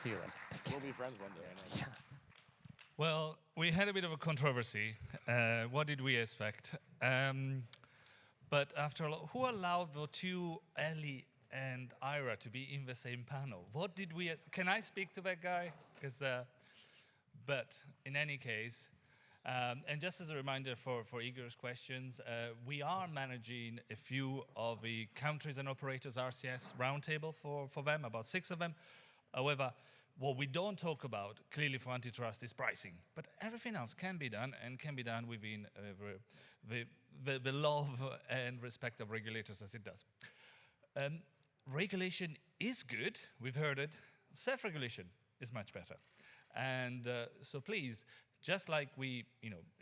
feeling? We'll be friends one day, I know. Yeah. Well, we had a bit of a controversy. What did we expect? But after all, who allowed both you, Ellie, and Ira to be in the same panel? What did we? Can I speak to that guy? But in any case, and just as a reminder for Igor's questions, we are managing a few of the countries and operators RCS roundtable for them, about 6 of them. However, what we don't talk about, clearly for antitrust, is pricing. But everything else can be done, and can be done within the love and respect of regulators as it does. Regulation is good, we've heard it. Self-regulation is much better. And so please, just like we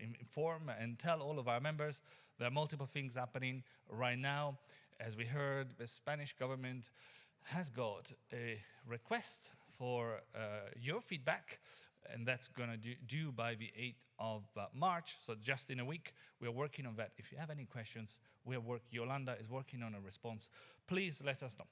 inform and tell all of our members, there are multiple things happening right now. As we heard, the Spanish government has got a request for your feedback, and that's going to due by the 8th of March, so just in a week. We're working on that. If you have any questions, Yolanda is working on a response. Please let us know.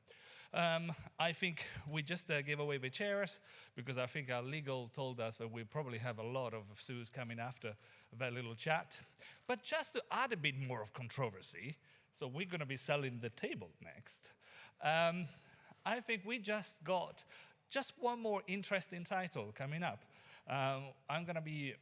I think we just gave away the chairs, because I think our legal told us that we probably have a lot of sues coming after that little chat. But just to add a bit more of controversy, so we're going to be selling the table next. I think we just got one more interesting title coming up. I'm going to be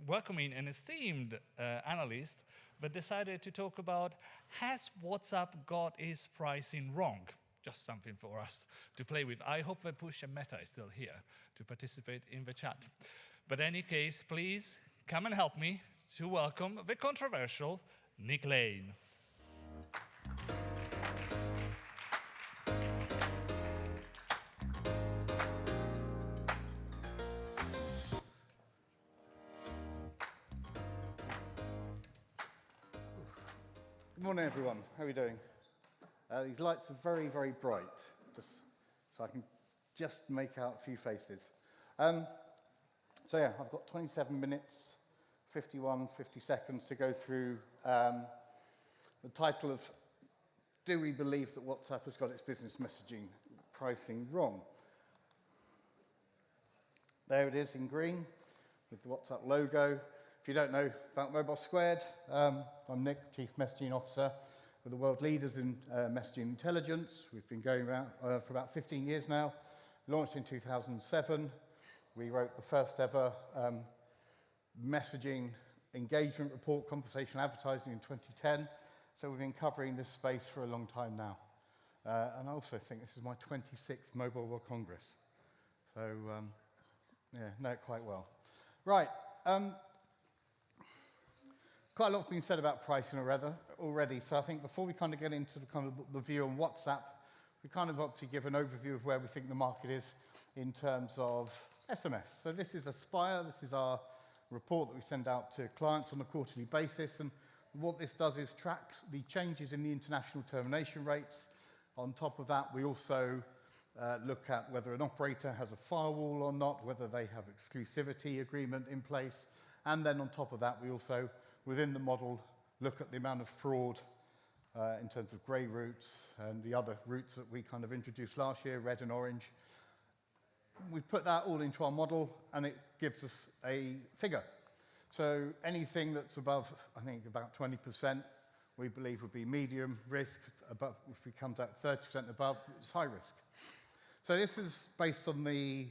welcoming an esteemed analyst that decided to talk about, has WhatsApp got its pricing wrong? Just something for us to play with. I hope that Push and Meta is still here to participate in the chat. But in any case, please come and help me to welcome the controversial Nick Lane. Good morning, everyone. How are we doing? These lights are very, very bright, just so I can just make out a few faces. So yeah, I've got 27 minutes, 50 seconds to go through the title of, do we believe that WhatsApp has got its business messaging pricing wrong? There it is in green with the WhatsApp logo. If you don't know about Mobilesquared, I'm Nick, Chief Messaging Officer. We're the world leaders in messaging intelligence. We've been going around for about 15 years now. Launched in 2007. We wrote the first ever messaging engagement report, conversational advertising in 2010. So we've been covering this space for a long time now. And I also think this is my 26th Mobile World Congress. So yeah, know it quite well. Right. Quite a lot has been said about pricing already, so I think before we kind of get into the view on WhatsApp, we kind of obviously give an overview of where we think the market is in terms of SMS. So this is Aspire, this is our report that we send out to clients on a quarterly basis, and what this does is track the changes in the international termination rates. On top of that, we also look at whether an operator has a firewall or not, whether they have exclusivity agreement in place, and then on top of that, we also within the model, look at the amount of fraud in terms of grey routes and the other routes that we kind of introduced last year, red and orange. We put that all into our model, and it gives us a figure. So anything that's above, I think, about 20%, we believe would be medium risk. Above, if it comes out 30% above, it's high risk. So this is based on the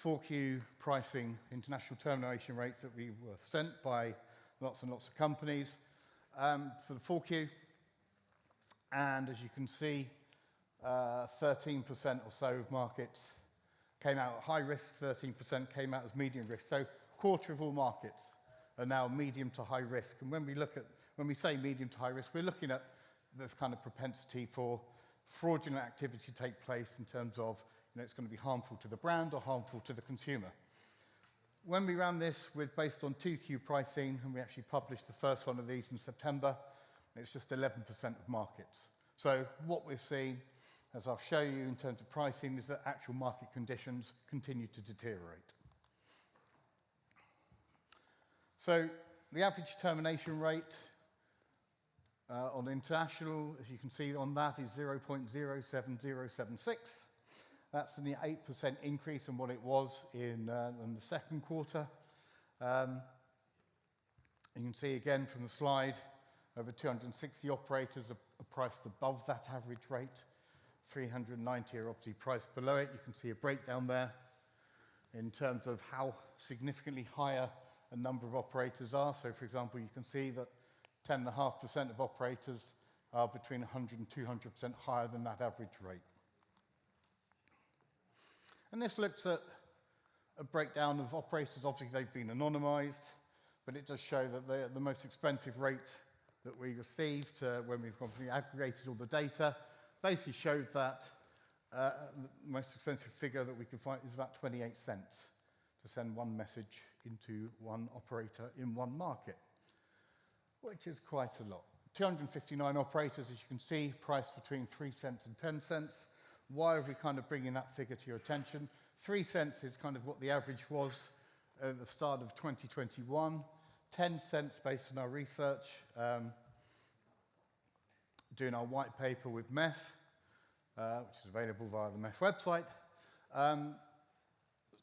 4Q pricing international termination rates that we were sent by lots and lots of companies for the 4Q. And as you can see, 13% or so of markets came out at high risk, 13% came out as medium risk. So a quarter of all markets are now medium to high risk. And when we say medium to high risk, we're looking at this kind of propensity for fraudulent activity to take place in terms of, it's going to be harmful to the brand or harmful to the consumer. When we ran this based on 2Q pricing, and we actually published the first one of these in September, it's just 11% of markets. So what we're seeing, as I'll show you in terms of pricing, is that actual market conditions continue to deteriorate. So the average termination rate on international, as you can see on that, is 0.07076. That's an 8% increase in what it was in the second quarter. You can see again from the slide, over 260 operators are priced above that average rate. 390 are obviously priced below it. You can see a breakdown there in terms of how significantly higher a number of operators are. So, for example, you can see that 10.5% of operators are between 100 and 200% higher than that average rate. And this looks at a breakdown of operators. Obviously, they've been anonymized, but it does show that the most expensive rate that we received when we've aggregated all the data basically showed that the most expensive figure that we could find is about 28 cents to send one message into one operator in one market, which is quite a lot. 259 operators, as you can see, priced between 3 cents and 10 cents. Why are we kind of bringing that figure to your attention? 3 cents is kind of what the average was at the start of 2021. 10 cents based on our research, doing our white paper with MEF, which is available via the MEF website.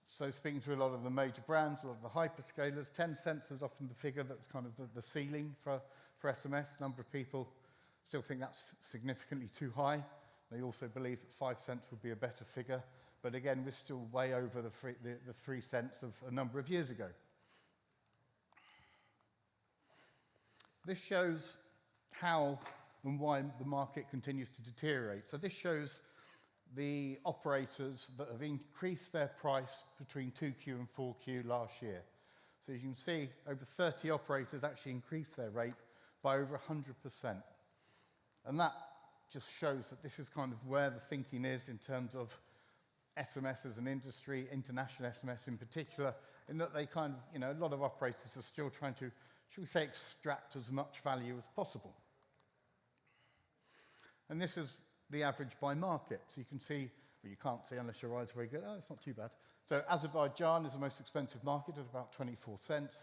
So speaking to a lot of the major brands, a lot of the hyperscalers, 10 cents was often the figure that's kind of the ceiling for SMS. A number of people still think that's significantly too high. They also believe that 5 cents would be a better figure. But again, we're still way over the 3 cents of a number of years ago. This shows how and why the market continues to deteriorate. So this shows the operators that have increased their price between 2Q and 4Q last year. So as you can see, over 30 operators actually increased their rate by over 100%. And that just shows that this is kind of where the thinking is in terms of SMS as an industry, international SMS in particular, in that they kind of, a lot of operators are still trying to, should we say, extract as much value as possible. And this is the average by market. So you can see, well, you can't see unless your eyes are very good. Oh, it's not too bad. So Azerbaijan is the most expensive market at about 24 cents.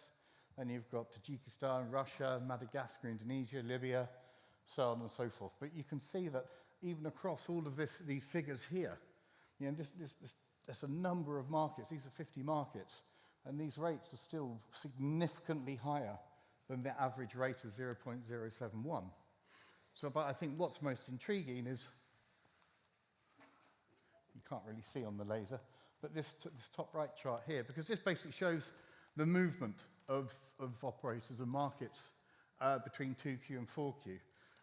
Then you've got Tajikistan, Russia, Madagascar, Indonesia, Libya, so on and so forth. But you can see that even across all of these figures here, there's a number of markets. These are 50 markets. And these rates are still significantly higher than the average rate of 0.071. So, but I think what's most intriguing is, you can't really see on the laser, but this top right chart here, because this basically shows the movement of operators and markets between 2Q and 4Q.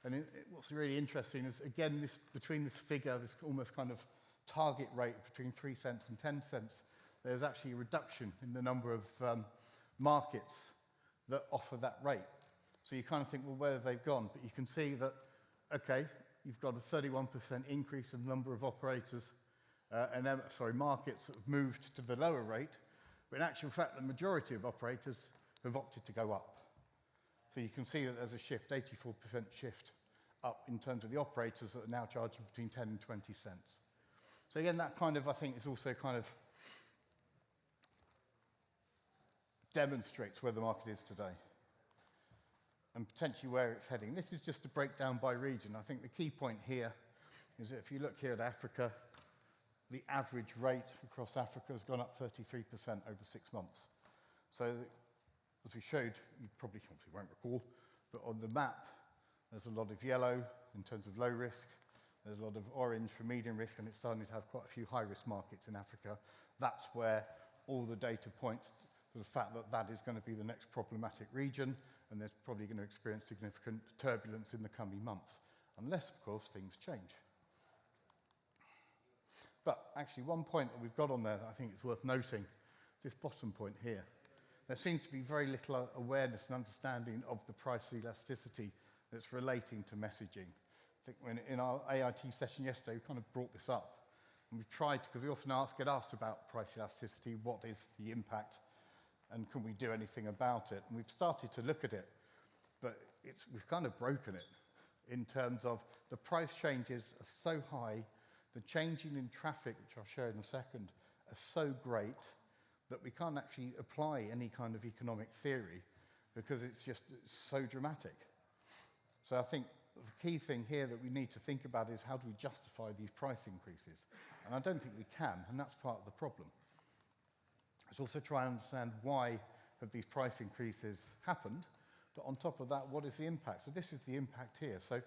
And what's really interesting is, again, between this figure, this almost kind of target rate between 3 cents and 10 cents, there's actually a reduction in the number of markets that offer that rate. So you kind of think, well, where have they gone? But you can see that, okay, you've got a 31% increase in the number of operators markets that have moved to the lower rate. But in actual fact, the majority of operators have opted to go up. So you can see that there's a shift, 84% shift up in terms of the operators that are now charging between 10 and 20 cents. So again, that kind of, I think, is also kind of demonstrates where the market is today and potentially where it's heading. This is just a breakdown by region. I think the key point here is that if you look here at Africa, the average rate across Africa has gone up 33% over 6 months. So as we showed, you probably won't recall, but on the map, there's a lot of yellow in terms of low risk. There's a lot of orange for medium risk, and it's starting to have quite a few high-risk markets in Africa. That's where all the data points to the fact that that is going to be the next problematic region, and there's probably going to experience significant turbulence in the coming months, unless, of course, things change. But actually, one point that we've got on there that I think is worth noting is this bottom point here. There seems to be very little awareness and understanding of the price elasticity that's relating to messaging. I think in our AIT session yesterday, we kind of brought this up. And we've tried, because we often get asked about price elasticity, what is the impact, and can we do anything about it? And we've started to look at it, but we've kind of broken it in terms of the price changes are so high, the changing in traffic, which I'll show in a second, are so great that we can't actually apply any kind of economic theory because it's so dramatic. So I think the key thing here that we need to think about is how do we justify these price increases? And I don't think we can, and that's part of the problem. Let's also try and understand why have these price increases happened, but on top of that, what is the impact? So this is the impact here. So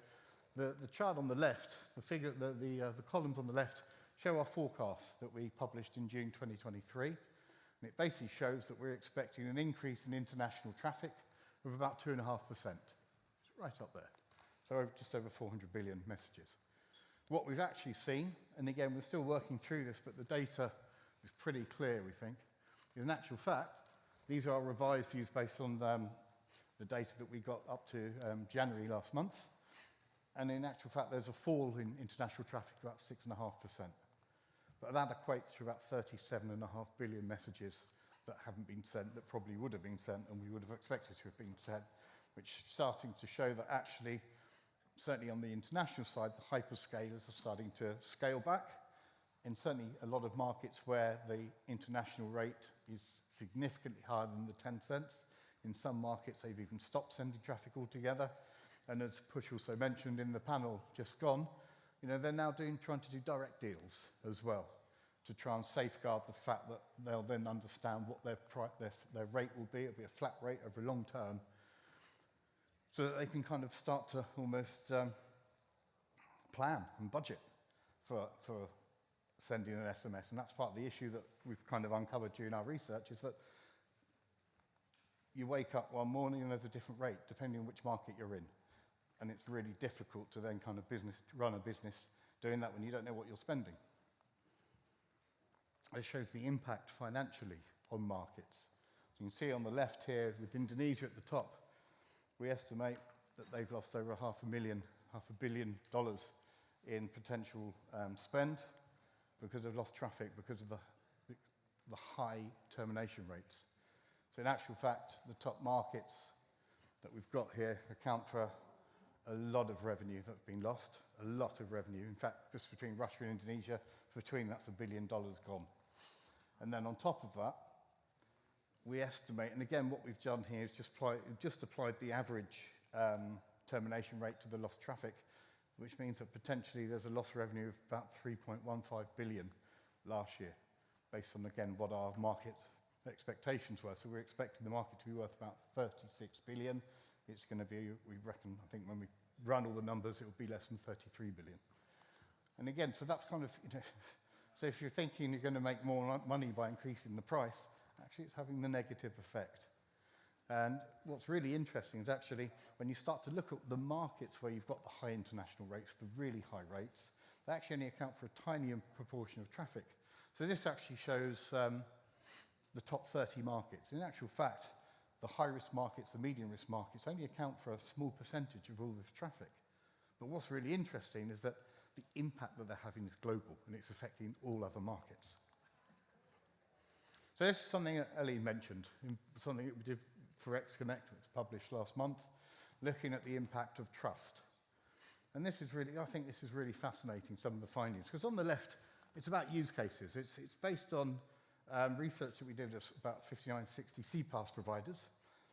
the chart on the left, the columns on the left show our forecasts that we published in June 2023. And it basically shows that we're expecting an increase in international traffic of about 2.5%. It's right up there. So just over 400 billion messages. What we've actually seen, and again, we're still working through this, but the data is pretty clear, we think, is in actual fact, these are our revised views based on the data that we got up to January last month. And in actual fact, there's a fall in international traffic of about 6.5%. But that equates to about 37.5 billion messages that haven't been sent, that probably would have been sent, and we would have expected to have been sent, which is starting to show that actually, certainly on the international side, the hyperscalers are starting to scale back. And certainly a lot of markets where the international rate is significantly higher than the 10 cents. In some markets, they've even stopped sending traffic altogether. And as Push also mentioned in the panel just gone, they're now trying to do direct deals as well to try and safeguard the fact that they'll then understand what their rate will be. It'll be a flat rate over long term, so that they can kind of start to almost plan and budget for sending an SMS. And that's part of the issue that we've kind of uncovered during our research, is that you wake up one morning and there's a different rate depending on which market you're in. And it's really difficult to then kind of run a business doing that when you don't know what you're spending. It shows the impact financially on markets. So you can see on the left here, with Indonesia at the top, we estimate that they've lost over $500 billion in potential spend because they've lost traffic because of the high termination rates. So in actual fact, the top markets that we've got here account for a lot of revenue that's been lost, a lot of revenue. In fact, just between Russia and Indonesia, that's $1 billion gone. And then on top of that, we estimate, and again, what we've done here is just applied the average termination rate to the lost traffic, which means that potentially there's a lost revenue of about 3.15 billion last year, based on, again, what our market expectations were. So we're expecting the market to be worth about 36 billion. It's going to be, we reckon, I think when we run all the numbers, it will be less than 33 billion. And again, so that's kind of, so if you're thinking you're going to make more money by increasing the price, actually it's having the negative effect. And what's really interesting is actually when you start to look at the markets where you've got the high international rates, the really high rates, they actually only account for a tiny proportion of traffic. So this actually shows the top 30 markets. In actual fact, the high-risk markets, the medium-risk markets only account for a small percentage of all this traffic. But what's really interesting is that the impact that they're having is global, and it's affecting all other markets. So this is something that Ellie mentioned, something that we did for XConnect, which was published last month, looking at the impact of trust. And this is really, I think this is really fascinating, some of the findings, because on the left, it's about use cases. It's based on research that we did of about 59, 60 CPaaS providers,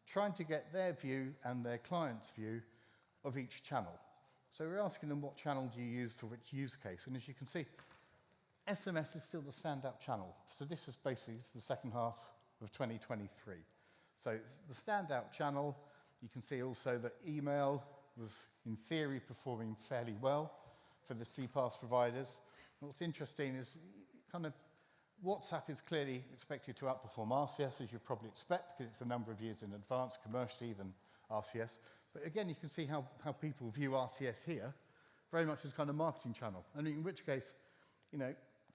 trying to get their view and their client's view of each channel. So we're asking them what channel do you use for which use case, and as you can see, SMS is still the standout channel. So this is basically the second half of 2023. So it's the standout channel. You can see also that email was, in theory, performing fairly well for the CPaaS providers. And what's interesting is kind of WhatsApp is clearly expected to outperform RCS, as you probably expect, because it's a number of years in advance commercially than RCS. But again, you can see how people view RCS here very much as kind of marketing channel. And in which case,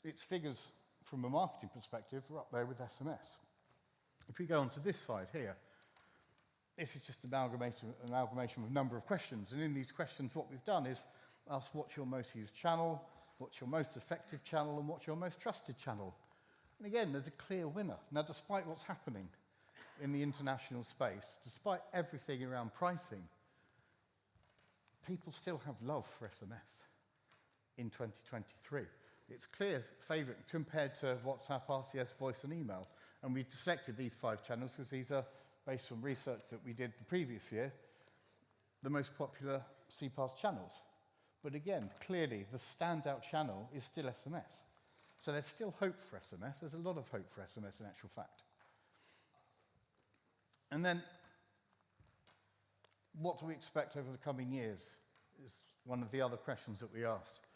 its figures from a marketing perspective are up there with SMS. If we go on to this side here, this is just an amalgamation of a number of questions. And in these questions, what we've done is ask what's your most used channel, what's your most effective channel, and what's your most trusted channel. And again, there's a clear winner. Now, despite what's happening in the international space, despite everything around pricing, people still have love for SMS in 2023. It's clear favourite compared to WhatsApp, RCS, voice and email. And we've selected these 5 channels because these are based on research that we did the previous year. the most popular CPaaS channels. But again, clearly, the standout channel is still SMS. So there's still hope for SMS. There's a lot of hope for SMS in actual fact. And then, what do we expect over the coming years is one of the other questions that we asked.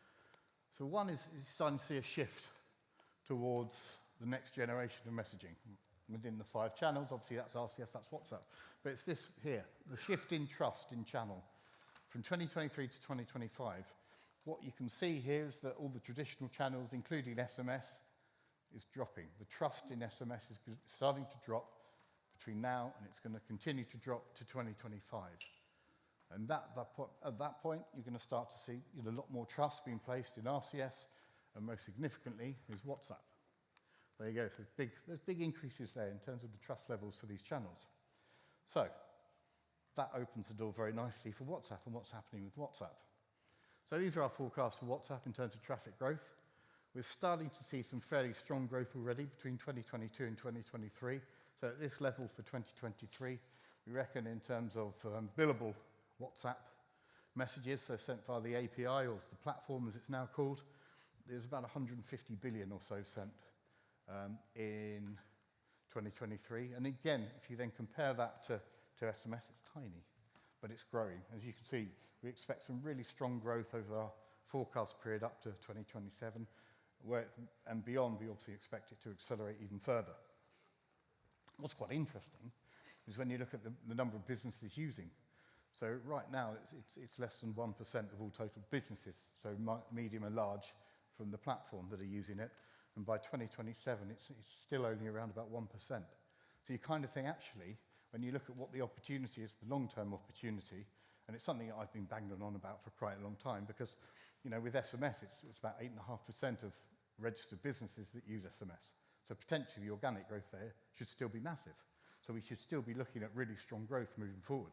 So one is starting to see a shift towards the next generation of messaging. Within the 5 channels, obviously that's RCS, that's WhatsApp. But it's this here, the shift in trust in channel. From 2023 to 2025, what you can see here is that all the traditional channels, including SMS, is dropping. The trust in SMS is starting to drop between now and it's going to continue to drop to 2025. And at that point, you're going to start to see a lot more trust being placed in RCS, and most significantly is WhatsApp. There you go. So there's big increases there in terms of the trust levels for these channels. So that opens the door very nicely for WhatsApp and what's happening with WhatsApp. So these are our forecasts for WhatsApp in terms of traffic growth. We're starting to see some fairly strong growth already between 2022 and 2023. So at this level for 2023, we reckon in terms of billable WhatsApp messages, so sent via the API, or the platform as it's now called, there's about 150 billion or so sent in 2023. And again, if you then compare that to SMS, it's tiny, but it's growing. As you can see, we expect some really strong growth over our forecast period up to 2027, and beyond, we obviously expect it to accelerate even further. What's quite interesting is when you look at the number of businesses using. So right now, it's less than 1% of all total businesses, so medium and large, from the platform that are using it. And by 2027, it's still only around about 1%. So you kind of think, actually, when you look at what the opportunity is, the long-term opportunity, and it's something that I've been banging on about for quite a long time, because with SMS, it's about 8.5% of registered businesses that use SMS. So potentially the organic growth there should still be massive. So we should still be looking at really strong growth moving forward.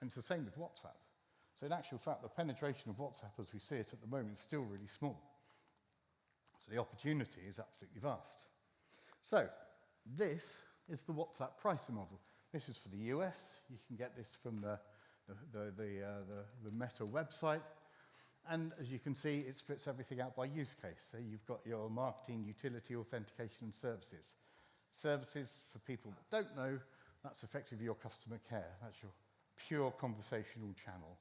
And it's the same with WhatsApp. So in actual fact, the penetration of WhatsApp as we see it at the moment is still really small. So the opportunity is absolutely vast. So this is the WhatsApp pricing model. This is for the US. You can get this from the Meta website. And as you can see, it splits everything out by use case. So you've got your marketing, utility, authentication, and services. Services, for people that don't know, that's effectively your customer care. That's your pure conversational channel.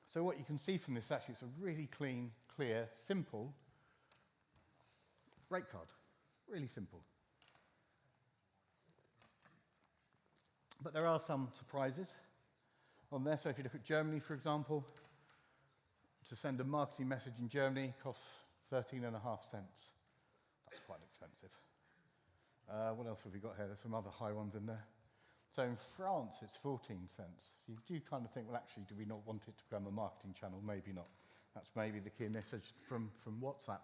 So what you can see from this, actually, it's a really clean, clear, simple rate card. Really simple. But there are some surprises on there. So if you look at Germany, for example, to send a marketing message in Germany costs 13.5 cents. That's quite expensive. What else have we got here? There's some other high ones in there. So in France, it's 14 cents. You do kind of think, well, actually, do we not want it to become a marketing channel? Maybe not. That's maybe the key message from WhatsApp.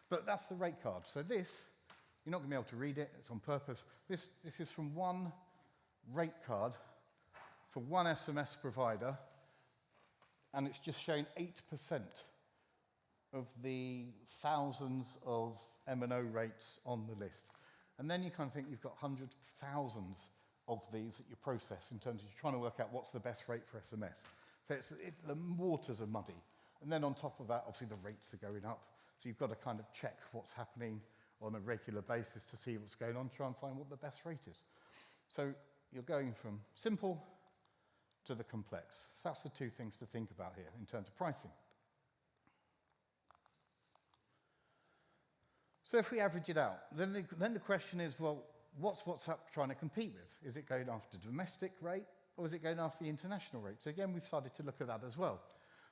But that's the rate card. So this, you're not going to be able to read it. It's on purpose. This is from one rate card for one SMS provider, and it's just showing 8% of the thousands of M&O rates on the list. And then you kind of think you've got hundreds, thousands of these that you process in terms of you're trying to work out what's the best rate for SMS. So the waters are muddy. And then on top of that, obviously the rates are going up. So you've got to kind of check what's happening on a regular basis to see what's going on, try and find what the best rate is. So you're going from simple to the complex. So that's the two things to think about here in terms of pricing. So if we average it out, then the question is, well, what's WhatsApp trying to compete with? Is it going after domestic rate, or is it going after the international rate? So again, we've started to look at that as well.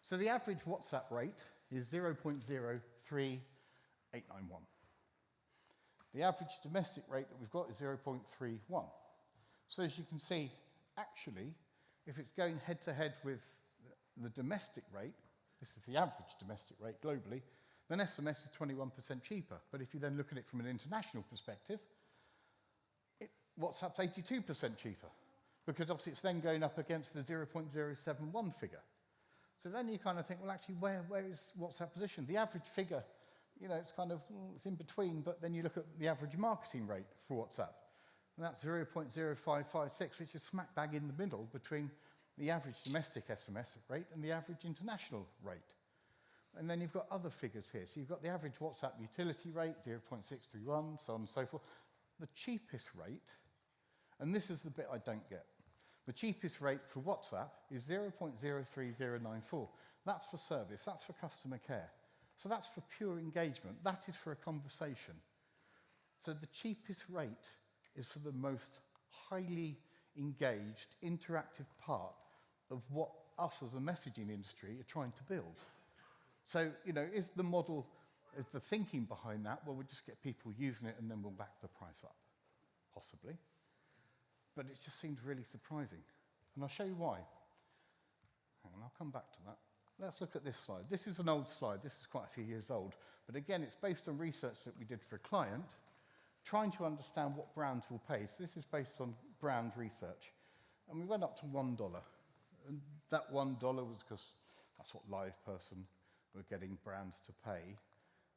So the average WhatsApp rate is 0.03891. The average domestic rate that we've got is 0.31. So as you can see, actually, if it's going head-to-head with the domestic rate, this is the average domestic rate globally, then SMS is 21% cheaper. But if you then look at it from an international perspective, WhatsApp's 82% cheaper, because obviously it's then going up against the 0.071 figure. So then you kind of think, well, actually, where is WhatsApp positioned? The average figure, it's kind of, it's in between, but then you look at the average marketing rate for WhatsApp. And that's 0.0556, which is smack bang in the middle between the average domestic SMS rate and the average international rate. And then you've got other figures here. So you've got the average WhatsApp utility rate, 0.631, so on and so forth. The cheapest rate, and this is the bit I don't get, the cheapest rate for WhatsApp is 0.03094. That's for service, that's for customer care. So that's for pure engagement. That is for a conversation. So the cheapest rate is for the most highly engaged, interactive part of what us as a messaging industry are trying to build. So, is the model, is the thinking behind that, well, we'll just get people using it and then we'll back the price up? Possibly. But it just seems really surprising. And I'll show you why. Hang on, I'll come back to that. Let's look at this slide. This is an old slide. This is quite a few years old. But again, it's based on research that we did for a client, trying to understand what brands will pay. So this is based on brand research. And we went up to $1. And that $1 was because that's what LivePerson were getting brands to pay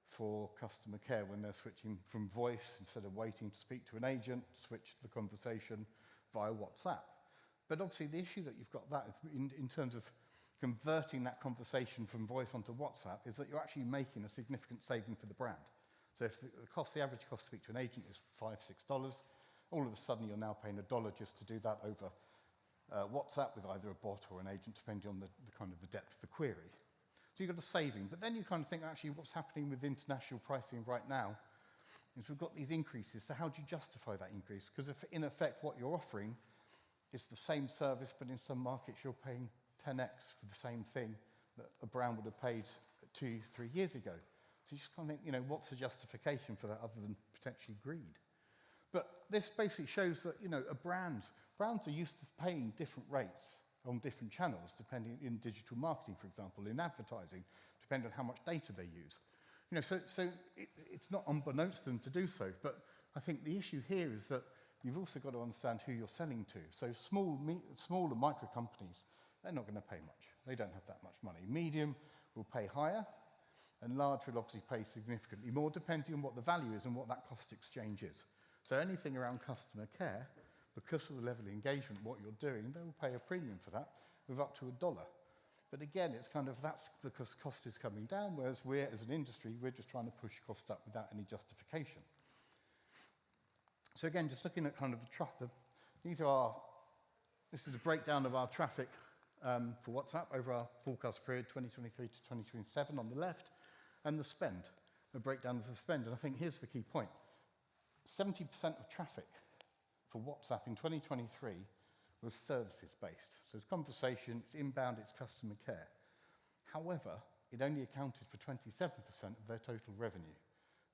for customer care when they're switching from voice, instead of waiting to speak to an agent, switch the conversation via WhatsApp. But obviously the issue that you've got that in terms of converting that conversation from voice onto WhatsApp is that you're actually making a significant saving for the brand. So if the average cost to speak to an agent is $5, $6, all of a sudden you're now paying $1 just to do that over WhatsApp with either a bot or an agent, depending on the kind of the depth of the query. So you've got a saving. But then you kind of think, actually, what's happening with international pricing right now is we've got these increases. So how do you justify that increase? Because if, in effect, what you're offering is the same service, but in some markets you're paying 10x for the same thing that a brand would have paid 2-3 years ago. So you just kind of think, what's the justification for that other than potentially greed? But this basically shows that, brands are used to paying different rates on different channels, depending in digital marketing, for example, in advertising, depending on how much data they use. So it's not unbeknownst to them to do so, but I think the issue here is that you've also got to understand who you're selling to. So small and micro companies, they're not going to pay much. They don't have that much money. Medium will pay higher, and large will obviously pay significantly more, depending on what the value is and what that cost exchange is. So anything around customer care, because of the level of engagement, what you're doing, they will pay a premium for that of up to $1. But again, it's kind of, that's because cost is coming down, whereas we're, as an industry, we're just trying to push cost up without any justification. So again, just looking at kind of the traffic, this is a breakdown of our traffic for WhatsApp over our forecast period, 2023 to 2027 on the left, and the spend, a breakdown of the spend. And I think here's the key point. 70% of traffic for WhatsApp in 2023 was services-based. So it's conversation, it's inbound, it's customer care. However, it only accounted for 27% of their total revenue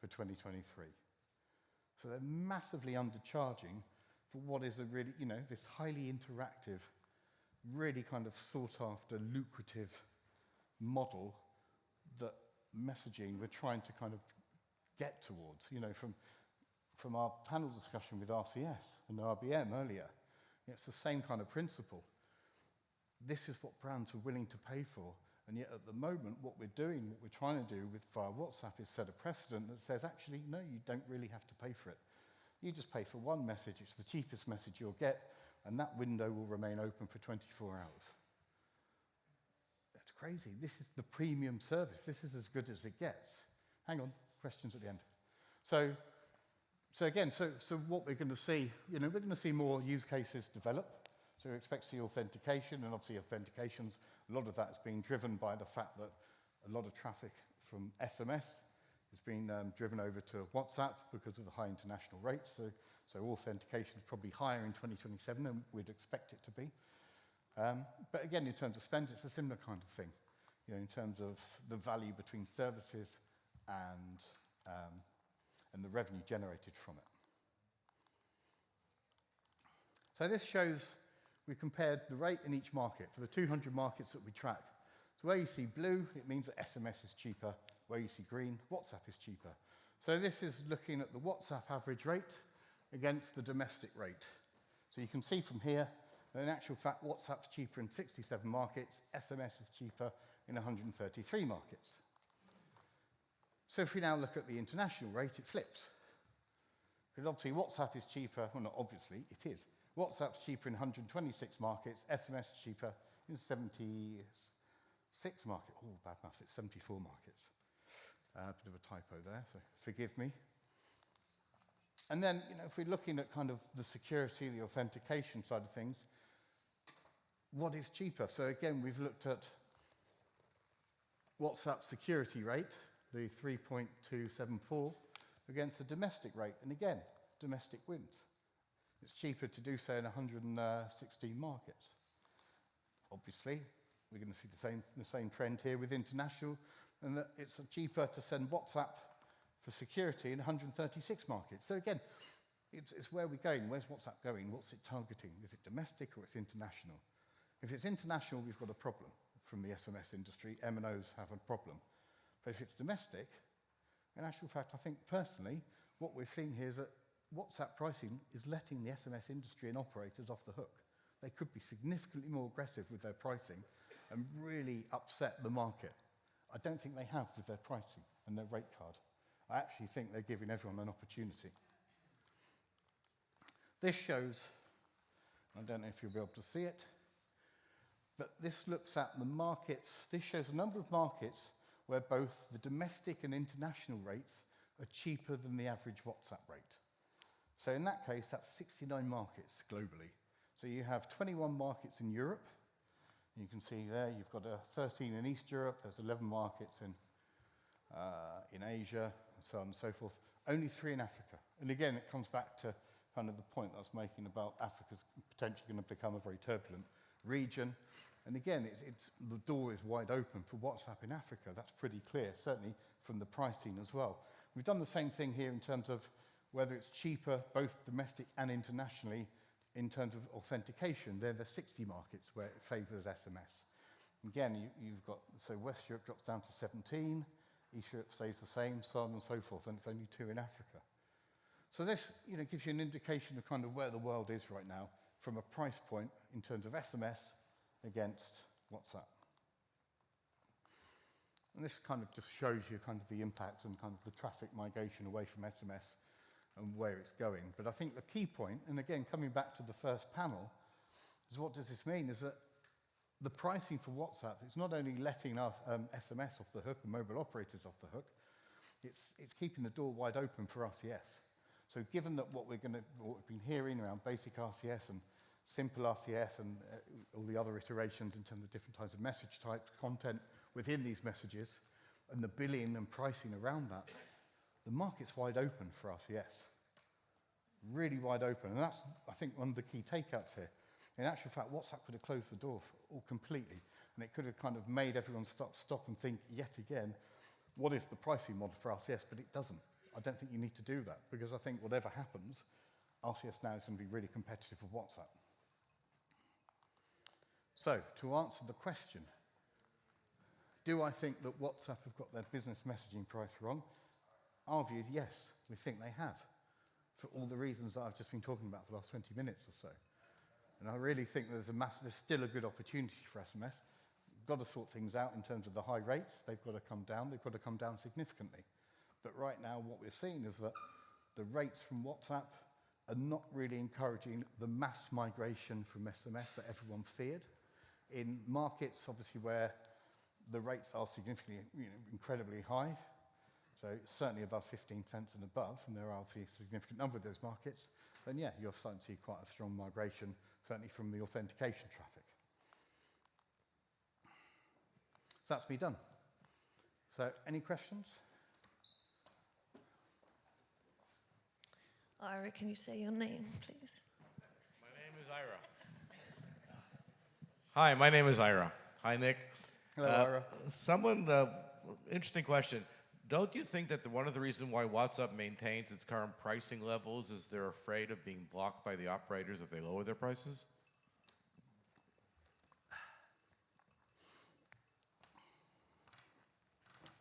for 2023. So they're massively undercharging for what is a really, this highly interactive, really kind of sought-after, lucrative model that messaging we're trying to kind of get towards, from our panel discussion with RCS and RBM earlier. It's the same kind of principle. This is what brands are willing to pay for, and yet at the moment what we're doing, what we're trying to do via WhatsApp is set a precedent that says, actually, no, you don't really have to pay for it. You just pay for one message, it's the cheapest message you'll get, and that window will remain open for 24 hours. That's crazy. This is the premium service. This is as good as it gets. Hang on, questions at the end. So again, what we're going to see, we're going to see more use cases develop. So we expect to see authentication, and obviously authentications, a lot of that is being driven by the fact that a lot of traffic from SMS is being driven over to WhatsApp because of the high international rates. So authentication is probably higher in 2027 than we'd expect it to be. But again, in terms of spend, it's a similar kind of thing, in terms of the value between services and the revenue generated from it. So this shows we compared the rate in each market for the 200 markets that we track. So where you see blue, it means that SMS is cheaper. Where you see green, WhatsApp is cheaper. So this is looking at the WhatsApp average rate against the domestic rate. So you can see from here that in actual fact, WhatsApp's cheaper in 67 markets, SMS is cheaper in 133 markets. So if we now look at the international rate, it flips. Because obviously WhatsApp is cheaper, well not obviously, it is. WhatsApp's cheaper in 126 markets, SMS is cheaper in 76 markets. Oh, bad maths, it's 74 markets. A bit of a typo there, so forgive me. And then, if we're looking at kind of the security, the authentication side of things, what is cheaper? So again, we've looked at WhatsApp security rate, the 3.274, against the domestic rate. And again, domestic wins. It's cheaper to do so in 116 markets. Obviously, we're going to see the same trend here with international, and that it's cheaper to send WhatsApp for security in 136 markets. So again, it's where we're going. Where's WhatsApp going? What's it targeting? Is it domestic or it's international? If it's international, we've got a problem from the SMS industry. M&Os have a problem. But if it's domestic, in actual fact, I think personally, what we're seeing here is that WhatsApp pricing is letting the SMS industry and operators off the hook. They could be significantly more aggressive with their pricing and really upset the market. I don't think they have with their pricing and their rate card. I actually think they're giving everyone an opportunity. This shows, I don't know if you'll be able to see it, but this looks at the markets. This shows a number of markets where both the domestic and international rates are cheaper than the average WhatsApp rate. So in that case, that's 69 markets globally. So you have 21 markets in Europe. You can see there, you've got 13 in East Europe. There's 11 markets in Asia, and so on and so forth. Only 3 in Africa. And again, it comes back to kind of the point I was making about Africa's potentially going to become a very turbulent region. And again, the door is wide open for WhatsApp in Africa. That's pretty clear, certainly from the pricing as well. We've done the same thing here in terms of whether it's cheaper, both domestic and internationally, in terms of authentication. They're the 60 markets where it favors SMS. Again, you've got, so West Europe drops down to 17, East Europe stays the same, so on and so forth, and it's only 2 in Africa. So this gives you an indication of kind of where the world is right now from a price point in terms of SMS against WhatsApp. And this kind of just shows you kind of the impact and kind of the traffic migration away from SMS and where it's going. But I think the key point, and again, coming back to the first panel, is what does this mean? Is that the pricing for WhatsApp is not only letting us SMS off the hook and mobile operators off the hook, it's keeping the door wide open for RCS. So given that what we've been hearing around basic RCS and simple RCS and all the other iterations in terms of different types of message types, content within these messages, and the billing and pricing around that, the market's wide open for RCS. Really wide open. And that's, I think, one of the key takeouts here. In actual fact, WhatsApp could have closed the door all completely, and it could have kind of made everyone stop and think yet again, what is the pricing model for RCS? But it doesn't. I don't think you need to do that, because I think whatever happens, RCS now is going to be really competitive with WhatsApp. So, to answer the question, do I think that WhatsApp have got their business messaging price wrong? Our view is yes, we think they have, for all the reasons that I've just been talking about for the last 20 minutes or so. And I really think there's still a good opportunity for SMS. We've got to sort things out in terms of the high rates. They've got to come down. They've got to come down significantly. But right now, what we're seeing is that the rates from WhatsApp are not really encouraging the mass migration from SMS that everyone feared. In markets, obviously, where the rates are significantly, incredibly high, so certainly above 15 cents and above, and there are obviously a significant number of those markets, then yeah, you're starting to see quite a strong migration, certainly from the authentication traffic. So that's me done. So any questions? Ira, can you say your name, please? My name is Ira. Hi, my name is Ira. Hi, Nick. Hello, Ira. Interesting question. Don't you think that one of the reasons why WhatsApp maintains its current pricing levels is they're afraid of being blocked by the operators if they lower their prices?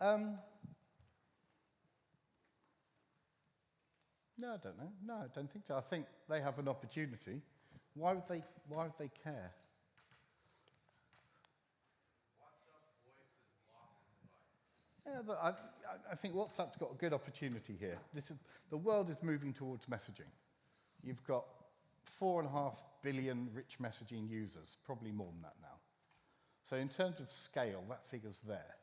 No, I don't know. No, I don't think so. I think they have an opportunity. Why would they care? Yeah, but I think WhatsApp's got a good opportunity here. The world is moving towards messaging. You've got 4.5 billion rich messaging users, probably more than that now. So in terms of scale, that figure's there.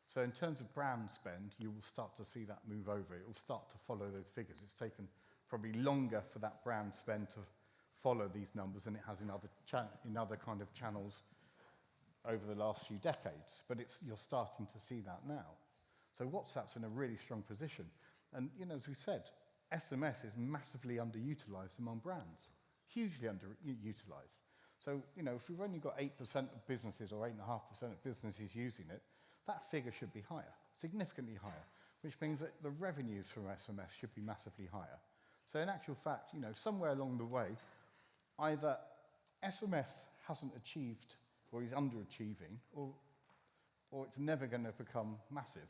So in terms of brand spend, you will start to see that move over. It will start to follow those figures. It's taken probably longer for that brand spend to follow these numbers than it has in other kind of channels over the last few decades. But you're starting to see that now. So WhatsApp's in a really strong position. And as we said, SMS is massively underutilized among brands, hugely underutilized. So, if we've only got 8% of businesses or 8.5% of businesses using it, that figure should be higher, significantly higher, which means that the revenues from SMS should be massively higher. So in actual fact, somewhere along the way, either SMS hasn't achieved or is underachieving, or it's never going to become massive,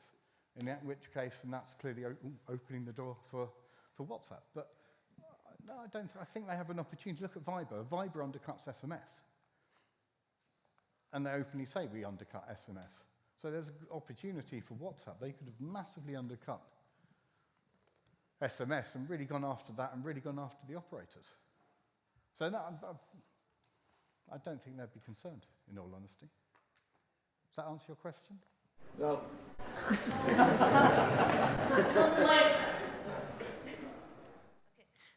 in which case, and that's clearly opening the door for WhatsApp. But no, I think they have an opportunity. Look at Viber. Viber undercuts SMS. And they openly say we undercut SMS. So there's an opportunity for WhatsApp. They could have massively undercut SMS and really gone after that and really gone after the operators. So no, I don't think they'd be concerned, in all honesty. Does that answer your question? Well,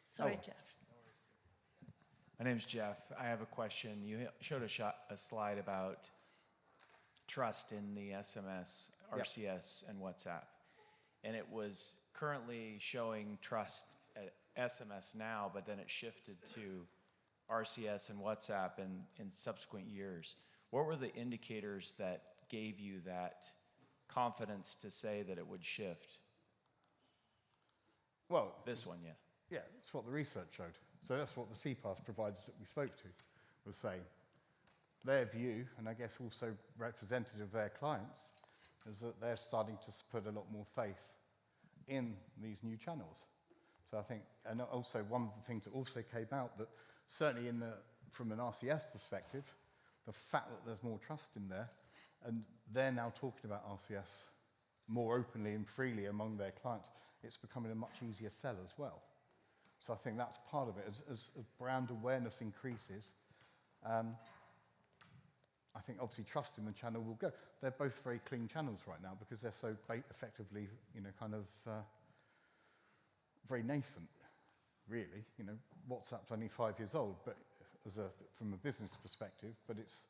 Sorry, Jeff. My name's Jeff. I have a question. You showed a slide about trust in the SMS, RCS, and WhatsApp. And it was currently showing trust at SMS now, but then it shifted to RCS and WhatsApp in subsequent years. What were the indicators that gave you that confidence to say that it would shift? Well, This one, yeah. yeah, that's what the research showed. So that's what the CPAS providers that we spoke to were saying. Their view, and I guess also representative of their clients, is that they're starting to put a lot more faith in these new channels. So I think, and also one of the things that also came out, that certainly from an RCS perspective, the fact that there's more trust in there, and they're now talking about RCS more openly and freely among their clients, it's becoming a much easier sell as well. So I think that's part of it. As brand awareness increases, I think obviously trust in the channel will go. They're both very clean channels right now because they're so effectively, very nascent, really. WhatsApp's only 5 years old, but from a business perspective, but it's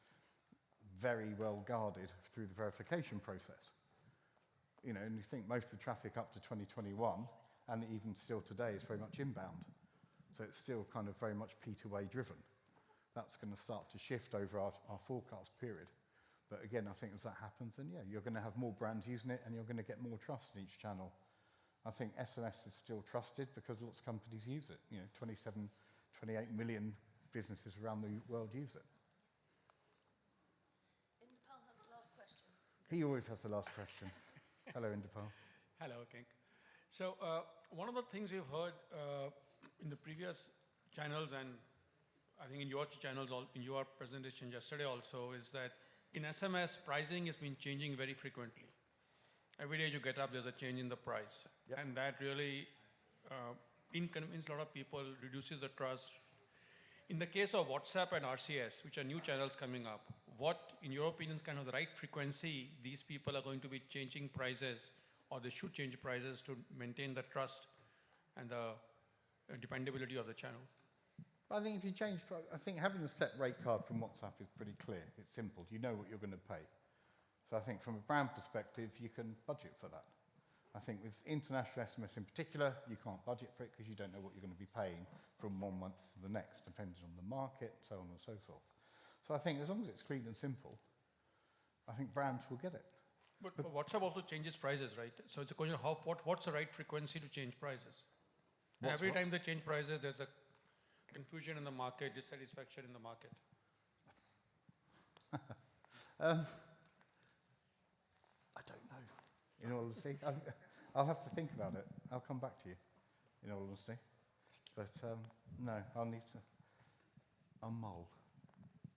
very well guarded through the verification process. And you think most of the traffic up to 2021, and even still today, is very much inbound. So it's still kind of very much P2A driven. That's going to start to shift over our forecast period. But again, I think as that happens, then yeah, you're going to have more brands using it and you're going to get more trust in each channel. I think SMS is still trusted because lots of companies use it. 27, 28 million businesses around the world use it. Indipal has the last question. He always has the last question. Hello, Indipal. hello, King. So one of the things we've heard in the previous channels, and I think in your channels, in your presentation yesterday also, is that in SMS, pricing has been changing very frequently. Every day you get up, there's a change in the price. Yep. And that really inconveniences a lot of people, reduces the trust. In the case of WhatsApp and RCS, which are new channels coming up, what, in your opinion, is kind of the right frequency these people are going to be changing prices, or they should change prices to maintain the trust and the dependability of the channel? I think if you change, I think having a set rate card from WhatsApp is pretty clear. It's simple. You know what you're going to pay. So I think from a brand perspective, you can budget for that. I think with international SMS in particular, you can't budget for it because you don't know what you're going to be paying from one month to the next, depending on the market, so on and so forth. So I think as long as it's clean and simple, I think brands will get it. But WhatsApp also changes prices, right? So it's a question of what's the right frequency to change prices? And every time they change prices, there's a confusion in the market, dissatisfaction in the market. I don't know, in all honesty. I'll have to think about it. I'll come back to you, in all honesty. But no, I'll mull.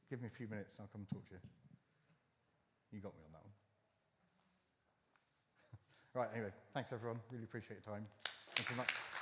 Give me a few minutes and I'll come and talk to you. You got me on that one. Right, anyway, thanks everyone. Really appreciate your time. Thank you very much.